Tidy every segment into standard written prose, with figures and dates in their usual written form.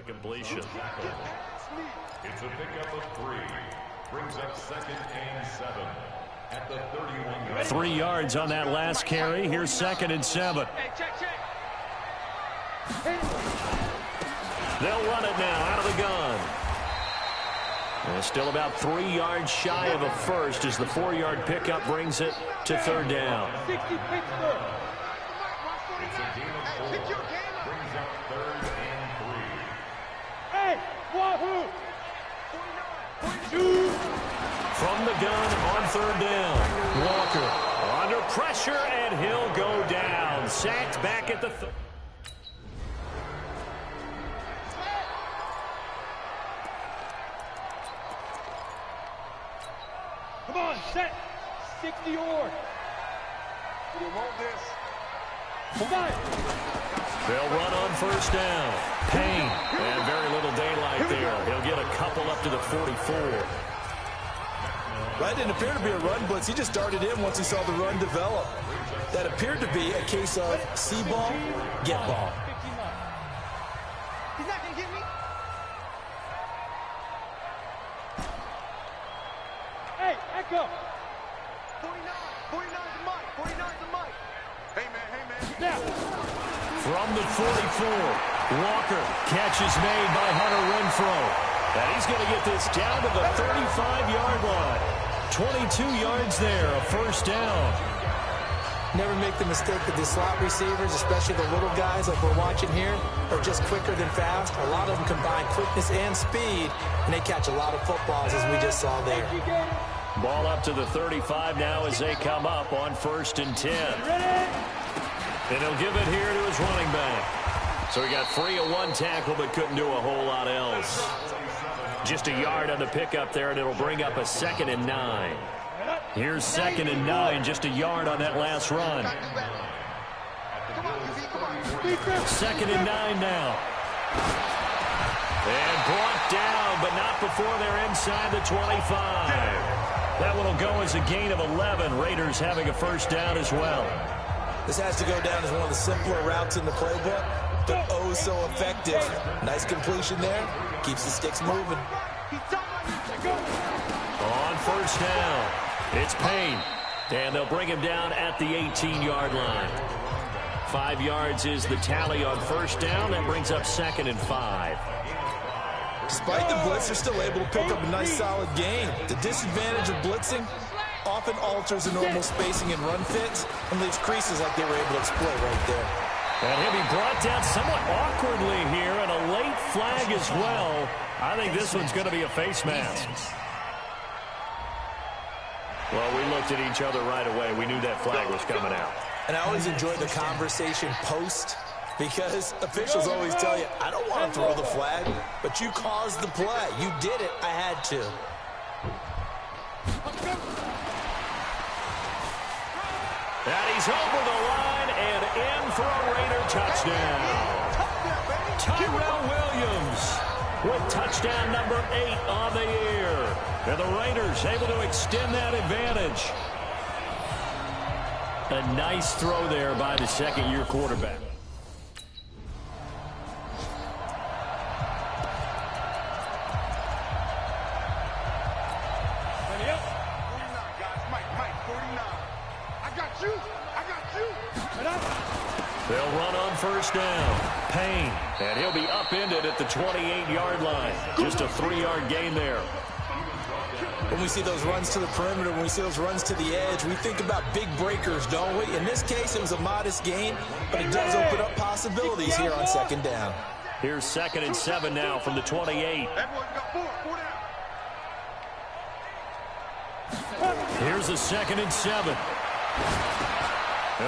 completion. It's a pickup of 3. Brings up 2nd and 7 at the 31. 3 yards on that last carry. Here's 2nd and 7. They'll run it now out of the gun. And still about 3 yards shy of a first as the 4-yard pickup brings it to 3rd down. It's a gain of 4. Brings up 3rd and 3. Hey, Wahoo! From the gun on 3rd down. Walker under pressure, and he'll go down. Sacked back at the Come on, set. 60 or. You want this? Come on. They'll run on 1st down. Payne, and very little daylight there. He'll get a couple up to the 44. That didn't appear to be a run blitz. He just darted in once he saw the run develop. That appeared to be a case of see ball, get ball. He's not going to get me. Hey, Echo. 49 the mic. 49 the mic. Hey, man. Now. From the 44, Walker. Catch is made by Hunter Renfrow. And he's going to get this down to the 35-yard line. 22 yards there, a 1st down. Never make the mistake that the slot receivers, especially the little guys like we're watching here, are just quicker than fast. A lot of them combine quickness and speed, and they catch a lot of footballs, as we just saw there. Ball up to the 35 now as they come up on 1st and 10. And he'll give it here to his running back. So he got free of 1 tackle but couldn't do a whole lot else. Just a yard on the pickup there, and it'll bring up a 2nd and 9. Here's 2nd and 9, just a yard on that last run. 2nd and 9 now. And brought down, but not before they're inside the 25. That one will go as a gain of 11. Raiders having a 1st down as well. This has to go down as one of the simpler routes in the playbook, but oh so effective. Nice completion there. Keeps the sticks moving. On 1st down, it's Payne. And they'll bring him down at the 18-yard line. 5 yards is the tally on 1st down. That brings up 2nd and 5. Despite the blitz, they're still able to pick up a nice solid gain. The disadvantage of blitzing often alters the normal spacing and run fits and leaves creases like they were able to exploit right there. And he'll be brought down somewhat awkwardly here, and a late flag as well. I think this one's going to be a face mask. Well, we looked at each other right away. We knew that flag was coming out. And I always enjoy the conversation post, because officials always tell you, I don't want to throw the flag, but you caused the play. You did it. I had to. And he's over the line and in for a Raider touchdown. Tyrell Williams with touchdown number 8 on the year. And the Raiders able to extend that advantage. A nice throw there by the 2nd-year quarterback. They'll run on 1st down. Payne, and he'll be upended at the 28-yard line. Just a 3-yard gain there. When we see those runs to the perimeter, when we see those runs to the edge, we think about big breakers, don't we? In this case, it was a modest gain, but it does open up possibilities here on 2nd down. Here's 2nd and 7 now from the 28. Here's a 2nd and 7.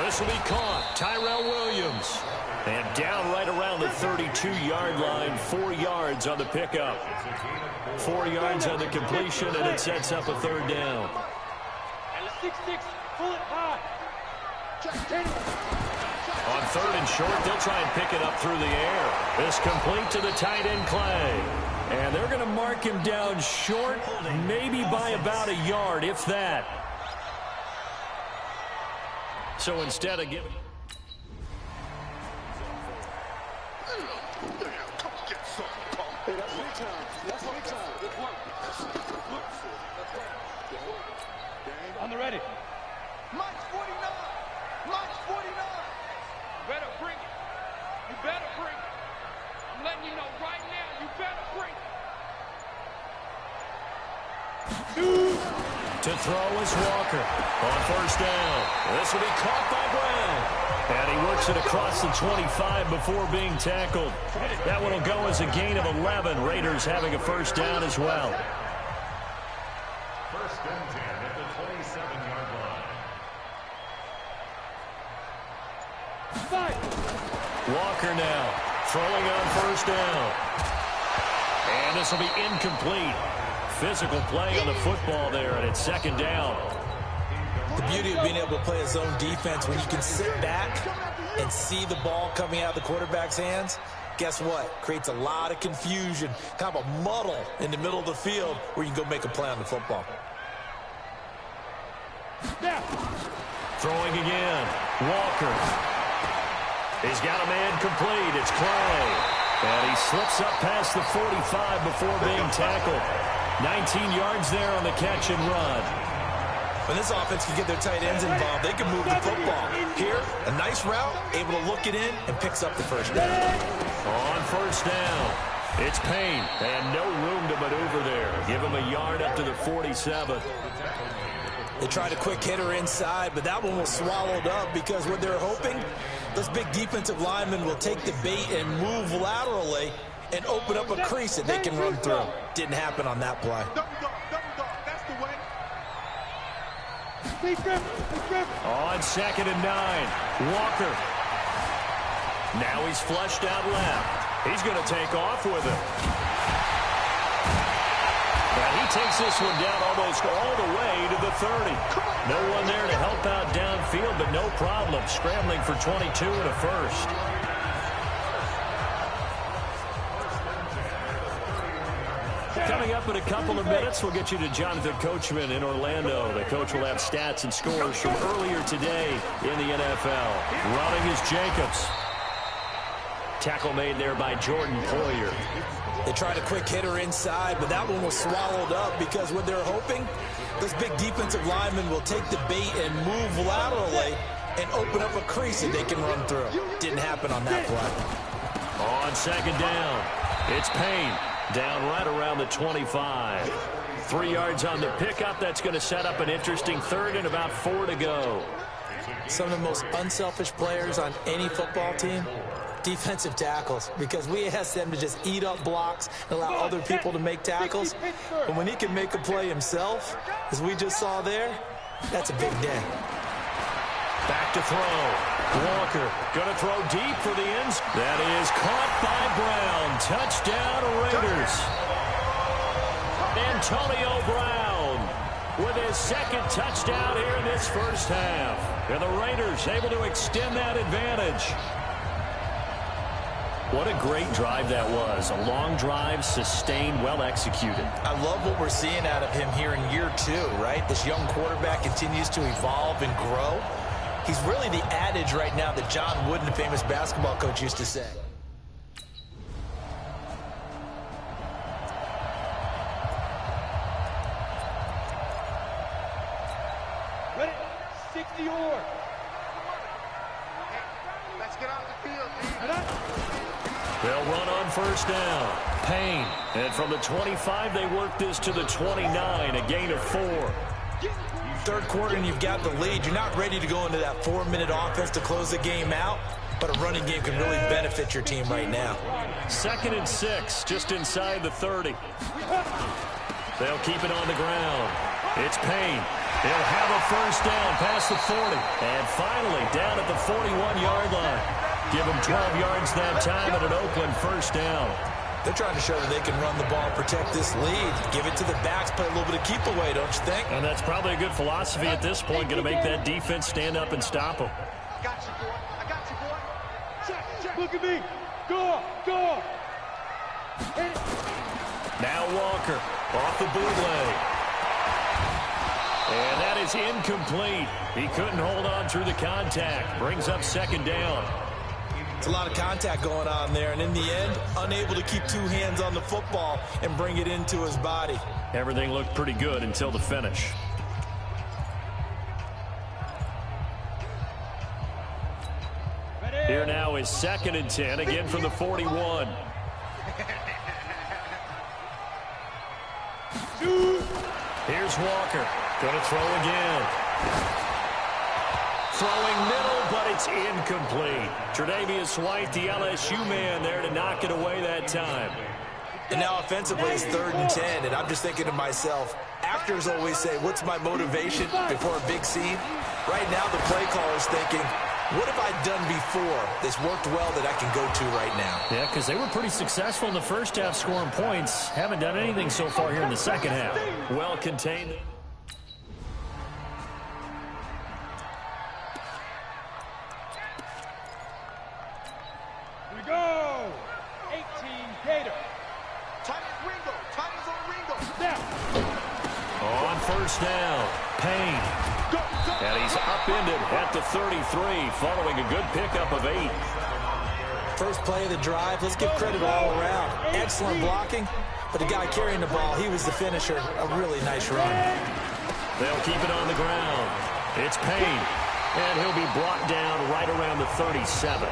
This will be caught. Tyrell Williams. And down right around the 32-yard line. 4 yards on the pickup. 4 yards on the completion, and it sets up a 3rd down. On 3rd and short, they'll try and pick it up through the air. This complete to the tight end, Clay. And they're going to mark him down short, maybe by about a yard, if that. So instead of giving... On the ready. Mike's 49. Mike's 49. You better bring it. You better bring it. I'm letting you know right now, you better bring it. To throw is Walker on first down. This will be caught by Brown. And he works it across the 25 before being tackled. That one will go as a gain of 11. Raiders having a first down as well. First and 10 at the 27-yard line. Walker now throwing on first down. And this will be incomplete. Physical play on the football there, and it's second down. The beauty of being able to play a zone defense when you can sit back and see the ball coming out of the quarterback's hands, guess what? Creates a lot of confusion, kind of a muddle in the middle of the field where you can go make a play on the football. Throwing again. Walker. He's got a man complete. It's Clay. And he slips up past the 45 before being tackled. 19 yards there on the catch and run. When this offense can get their tight ends involved, they can move the football. Here, a nice route, able to look it in, and picks up the first down. On first down, it's Payne. And no room to maneuver there. Give him a yard up to the 47. They tried a quick hitter inside, but that one was swallowed up because what they're hoping, those big defensive linemen will take the bait and move laterally and open up a crease that they can run through. Didn't happen on that play. That's the way. On second and 9, Walker. Now he's flushed out left. He's going to take off with it. And he takes this one down almost all the way to the 30. No one there to help out downfield, but no problem. Scrambling for 22 and a first. Coming up in a couple of minutes, we'll get you to Jonathan Coachman in Orlando. The coach will have stats and scores from earlier today in the NFL. Running is Jacobs. Tackle made there by Jordan Poyer. They tried a quick hitter inside, but that one was swallowed up because what they're hoping, those big defensive linemen will take the bait and move laterally and open up a crease that they can run through. Didn't happen on that play. On second down, it's Payne. Down right around the 25. 3 yards on the pickup. That's going to set up an interesting third and about 4 to go. Some of the most unselfish players on any football team, defensive tackles, because we ask them to just eat up blocks and allow other people to make tackles. But when he can make a play himself, as we just saw there, that's a big day. Back to throw. Walker going to throw deep for the ends. That is caught by Brown. Touchdown, Raiders. Antonio Brown with his second touchdown here in this first half. And the Raiders able to extend that advantage. What a great drive that was. A long drive, sustained, well executed. I love what we're seeing out of him here in year 2, right? This young quarterback continues to evolve and grow. He's really the adage right now that John Wooden, the famous basketball coach, used to say. Ready? 60 or. Let's get out the field, man. They'll run on first down. Payne. And from the 25, they work this to the 29, a gain of 4. Third quarter and you've got the lead. You're not ready to go into that 4-minute offense to close the game out, but a running game can really benefit your team right now. 2nd and 6, just inside the 30. They'll keep it on the ground. It's Payne. He'll have a first down past the 40. And finally, down at the 41-yard line. Give him 12 yards that time at an Oakland first down. They're trying to show that they can run the ball, protect this lead, give it to the backs, play a little bit of keep away, don't you think? And that's probably a good philosophy at this point, going to make that defense stand up and stop them. I got you, boy. I got you, boy. Check, check. Look at me. Go, go. Now Walker off the bootleg. And that is incomplete. He couldn't hold on through the contact. Brings up second down. It's a lot of contact going on there, and in the end, unable to keep two hands on the football and bring it into his body. Everything looked pretty good until the finish. Here now is 2nd and 10, again from the 41. Here's Walker. Going to throw again. Throwing middle, but it's incomplete. Tre'Davious White, the LSU man, there to knock it away that time. And now offensively it's 3rd and 10, and I'm just thinking to myself, actors always say, what's my motivation before a big scene? Right now the play caller's thinking, what have I done before that's worked well that I can go to right now? Yeah, because they were pretty successful in the first half scoring points. Haven't done anything so far here in the second half. Well contained. We go! 18 Gator. Titans on Ringo. Now. On first down, Payne. And he's upended at the 33 following a good pickup of 8. First play of the drive, let's give credit all around. Excellent blocking, but the guy carrying the ball, he was the finisher. A really nice run. They'll keep it on the ground. It's Payne, and he'll be brought down right around the 37.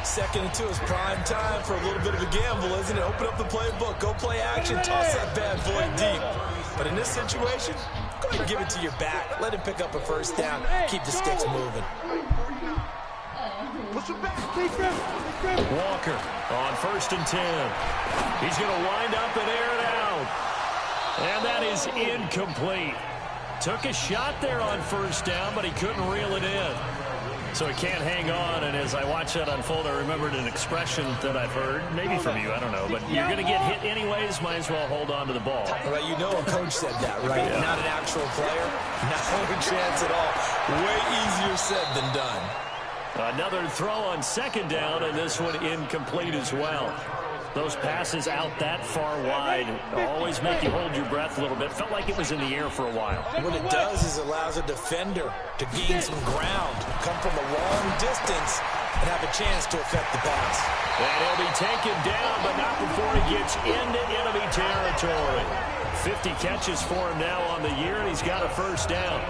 2nd and 2 is prime time for a little bit of a gamble, isn't it? Open up the playbook, go play action, toss that bad boy deep. But in this situation, go ahead and give it to your back. Let him pick up a first down. Keep the sticks moving. Walker on 1st and 10. He's going to wind up and air it out. And that is incomplete. Took a shot there on first down, but he couldn't reel it in. So he can't hang on, and as I watch that unfold, I remembered an expression that I've heard, maybe from you, I don't know, but you're going to get hit anyways, might as well hold on to the ball. Right, you know a coach said that, right? Yeah. Not an actual player, not a chance at all. Way easier said than done. Another throw on 2nd down, and this one incomplete as well. Those passes out that far wide always make you hold your breath a little bit. Felt like it was in the air for a while. What it does is allows a defender to gain some ground, come from a long distance, and have a chance to affect the pass. And he'll be taken down, but not before he gets into enemy territory. 50 catches for him now on the year, and he's got a first down.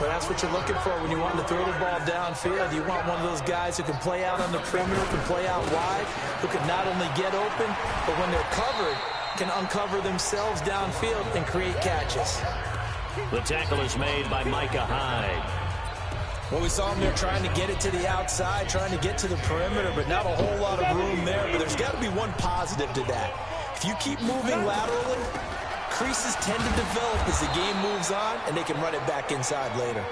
But that's what you're looking for when you want to throw the ball downfield. You want one of those guys who can play out on the perimeter, can play out wide, who can not only get open, but when they're covered, can uncover themselves downfield and create catches. The tackle is made by Micah Hyde. Well, we saw him there trying to get it to the outside, trying to get to the perimeter, but not a whole lot of room there. But there's got to be one positive to that. If you keep moving laterally, creases tend to develop as the game moves on, and they can run it back inside later.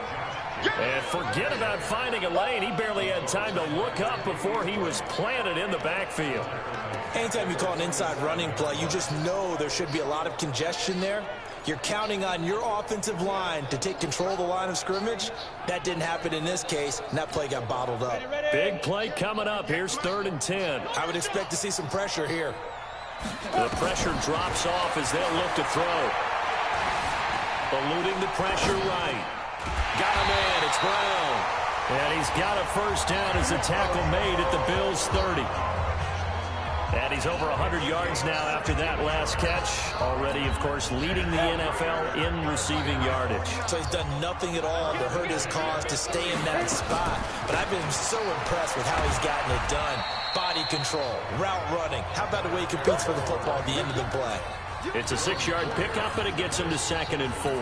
And forget about finding a lane. He barely had time to look up before he was planted in the backfield. Anytime you call an inside running play, you just know there should be a lot of congestion there. You're counting on your offensive line to take control of the line of scrimmage. That didn't happen in this case, and that play got bottled up. Big play coming up. Here's 3rd and 10. I would expect to see some pressure here. The pressure drops off as they'll look to throw. Eluding the pressure right. Got a man. It's Brown. And he's got a first down as the tackle made at the Bills' 30. And he's over 100 yards now after that last catch. Already, of course, leading the NFL in receiving yardage. So he's done nothing at all to hurt his cause to stay in that spot. But I've been so impressed with how he's gotten it done. Body control, route running. How about the way he competes for the football at the end of the play? It's a 6-yard pickup, and it gets him to 2nd and 4.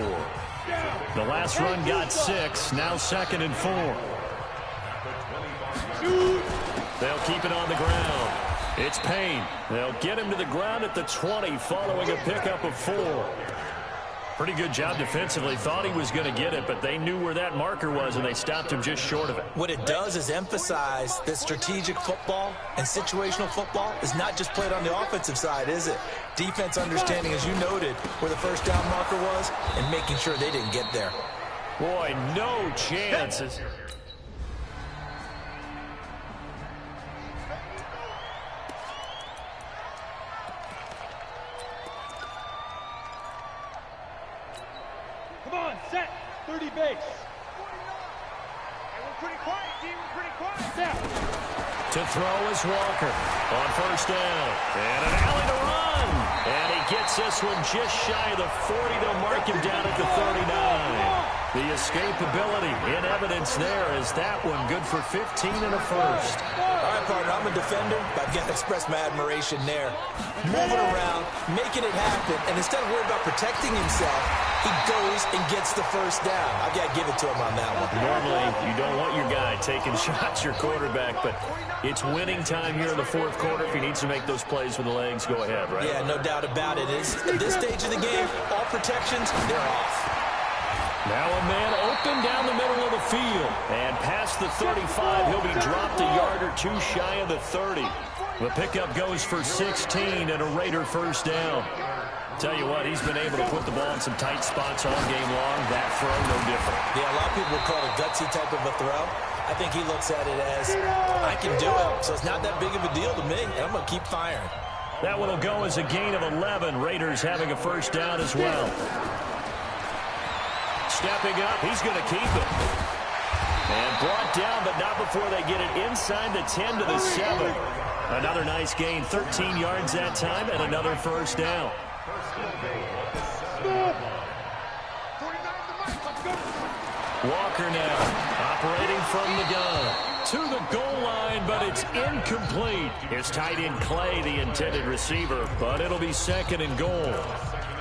The last run got 6, now 2nd and 4. They'll keep it on the ground. It's Payne. They'll get him to the ground at the 20 following a pickup of 4. Pretty good job defensively. Thought he was going to get it, but they knew where that marker was, and they stopped him just short of it. What it does is emphasize that strategic football and situational football is not just played on the offensive side, is it? Defense understanding, as you noted, where the first down marker was and making sure they didn't get there. Boy, no chances. Come on, set. 30 base. pretty quiet, D. We're pretty quiet. To throw is Walker on first down. And an alley to run. And he gets this one just shy of the 40. They'll mark him down at the 39. The escapability in evidence there is that one good for 15 and a first. All right, partner, I'm a defender, but I've got to express my admiration there. Moving around, making it happen, and instead of worrying about protecting himself, he goes and gets the first down. I've got to give it to him on that one. Normally, you don't want your guy taking shots, your quarterback, but it's winning time here in the fourth quarter. If he needs to make those plays with the legs, go ahead, right? Yeah, no doubt about it. At this stage of the game, all protections, they're off. Now a man open down the middle of the field. And past the 35, he'll be dropped a yard or two shy of the 30. The pickup goes for 16 and a Raider first down. Tell you what, he's been able to put the ball in some tight spots all game long. That throw, no different. Yeah, a lot of people would call it a gutsy type of a throw. I think he looks at it as, I can do it, so it's not that big of a deal to me, and I'm going to keep firing. That one will go as a gain of 11. Raiders having a first down as well. Stepping up, he's going to keep it. And brought down, but not before they get it inside the 10 to the 7. Another nice gain, 13 yards that time, and another first down. Walker now, operating from the gun. To the goal line, but it's incomplete. His tight end Clay, the intended receiver, but it'll be second and goal.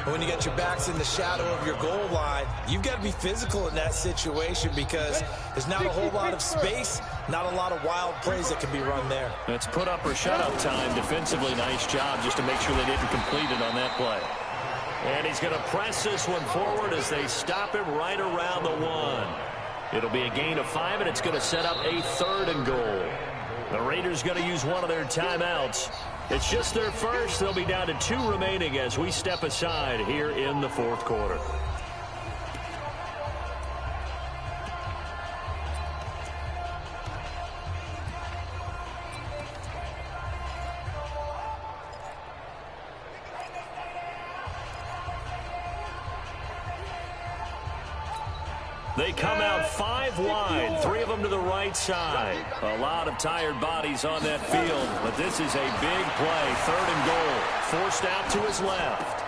When you got your backs in the shadow of your goal line, you've got to be physical in that situation because there's not a whole lot of space, not a lot of wild plays that can be run there. It's put up or shut up time. Defensively, nice job just to make sure they didn't complete it on that play. And he's going to press this one forward as they stop him right around the 1. It'll be a gain of 5, and it's going to set up a third and goal. The Raiders going to use one of their timeouts. It's just their first. They'll be down to 2 remaining as we step aside here in the fourth quarter. They come out 5 wide, 3 of them to the right side. A lot of tired bodies on that field, but this is a big play. Third and goal, forced out to his left.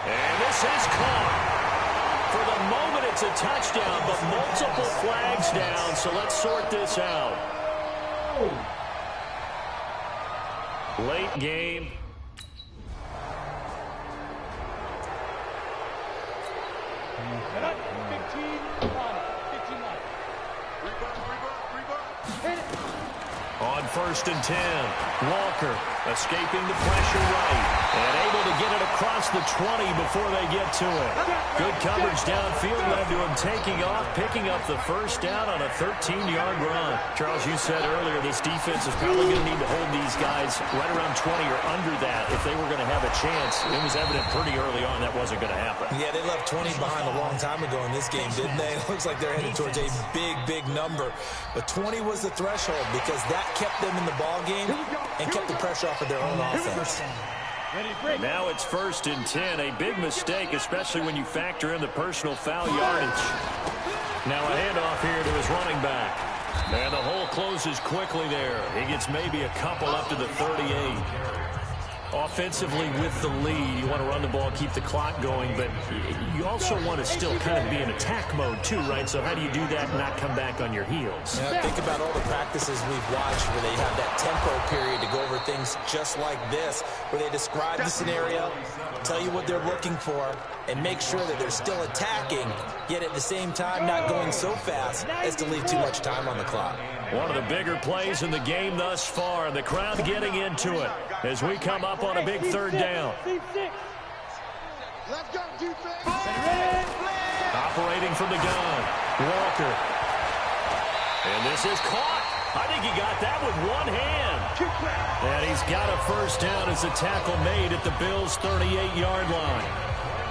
And this is caught. For the moment, it's a touchdown, but multiple flags down, so let's sort this out. Late game. On first and 10, Walker escaping the pressure right and able to get it across the 20 before they get to it. Good coverage downfield led to him taking off, picking up the first down on a 13-yard run. Charles, you said earlier this defense is probably going to need to hold these guys right around 20 or under that if they were going to have a chance. It was evident pretty early on that wasn't going to happen. Yeah, they left 20 behind a long time ago in this game, didn't they? It looks like they're headed towards a big, big number. But 20 was the threshold because that kept them in the ball game and kept the pressure off of their own offense. Now it's first and 10. A big mistake, especially when you factor in the personal foul yardage. Now a handoff here to his running back. And the hole closes quickly there. He gets maybe a couple up to the 38. Offensively with the lead, you want to run the ball, keep the clock going, but you also want to still kind of be in attack mode too, right? So how do you do that and not come back on your heels? Yeah, think about all the practices we've watched where they have that tempo period to go over things just like this, where they describe the scenario, tell you what they're looking for, and make sure that they're still attacking, yet at the same time not going so fast as to leave too much time on the clock. One of the bigger plays in the game thus far, and the crowd getting into it as we come up on a big third down. Let's go, defense. Operating from the gun, Walker. And this is caught. I think he got that with one hand. And he's got a first down as the tackle made at the Bills' 38-yard line.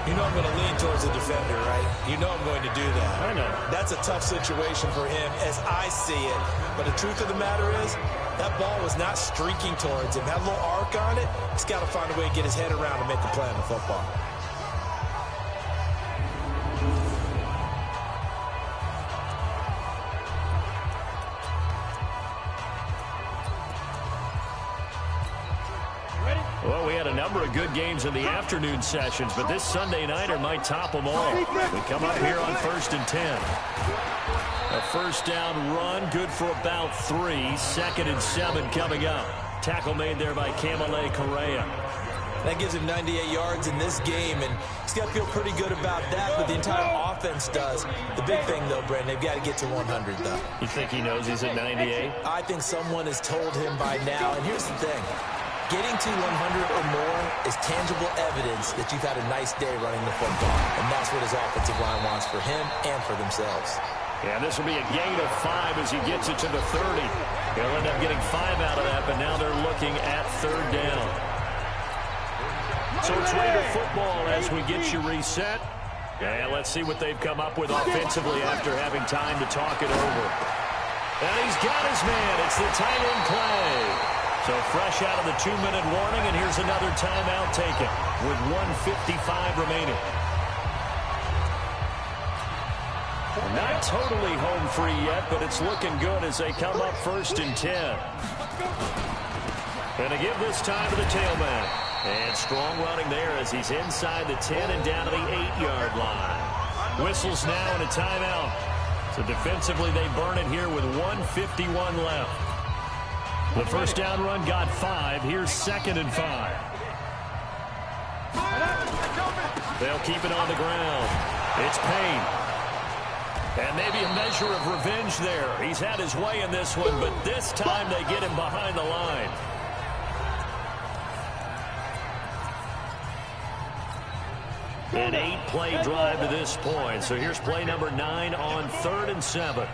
You know I'm going to lean towards the defender, right? You know I'm going to do that. I know. That's a tough situation for him as I see it. But the truth of the matter is, that ball was not streaking towards him. That little arc on it, he's got to find a way to get his head around and make a play on the football. number of good games in the afternoon sessions, but this Sunday nighter might top them all. We come up here on 1st and 10. A first down run, good for about 3. 2nd and 7 coming up. Tackle made there by Kamale Correa. That gives him 98 yards in this game, and he's got to feel pretty good about that, but the entire offense does. The big thing, though, Brandon, they've got to get to 100, though. You think he knows he's at 98? I think someone has told him by now, and here's the thing. Getting to 100 or more is tangible evidence that you've had a nice day running the football, and that's what his offensive line wants for him and for themselves. Yeah, this will be a gain of 5 as he gets it to the 30. He'll end up getting 5 out of that, but now they're looking at 3rd down. So it's Raider football as we get you reset. And let's see what they've come up with offensively after having time to talk it over. And he's got his man. It's the tight end play. So fresh out of the 2-minute warning, and here's another timeout taken with 1:55 remaining. Not totally home free yet, but it's looking good as they come up 1st and 10. And to give this time to the tailback. And strong running there as he's inside the 10 and down to the 8-yard line. Whistles now and a timeout. So defensively they burn it here with 1:51 left. The first down run got 5. Here's 2nd and 5. They'll keep it on the ground. It's Payne. And maybe a measure of revenge there. He's had his way in this one, but this time they get him behind the line. An 8-play drive to this point. So here's play number 9 on 3rd and 7.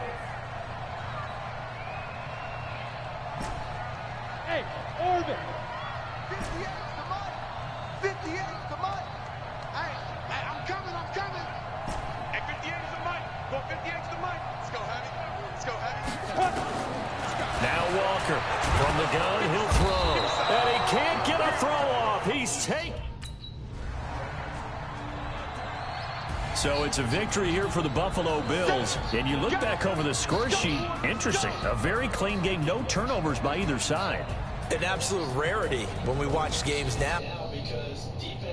Hey, Orban. 58 to Mike. 58 to Mike. Hey, I'm coming. Hey, 58 to Mike. Go 58 to Mike. Let's go, Hattie. Let's go, Hattie. Now Walker from the gun. He'll throw. And he can't get a throw off. He's taken. So it's a victory here for the Buffalo Bills. And you look back over the score sheet, interesting. A very clean game, no turnovers by either side. An absolute rarity when we watch games now because defense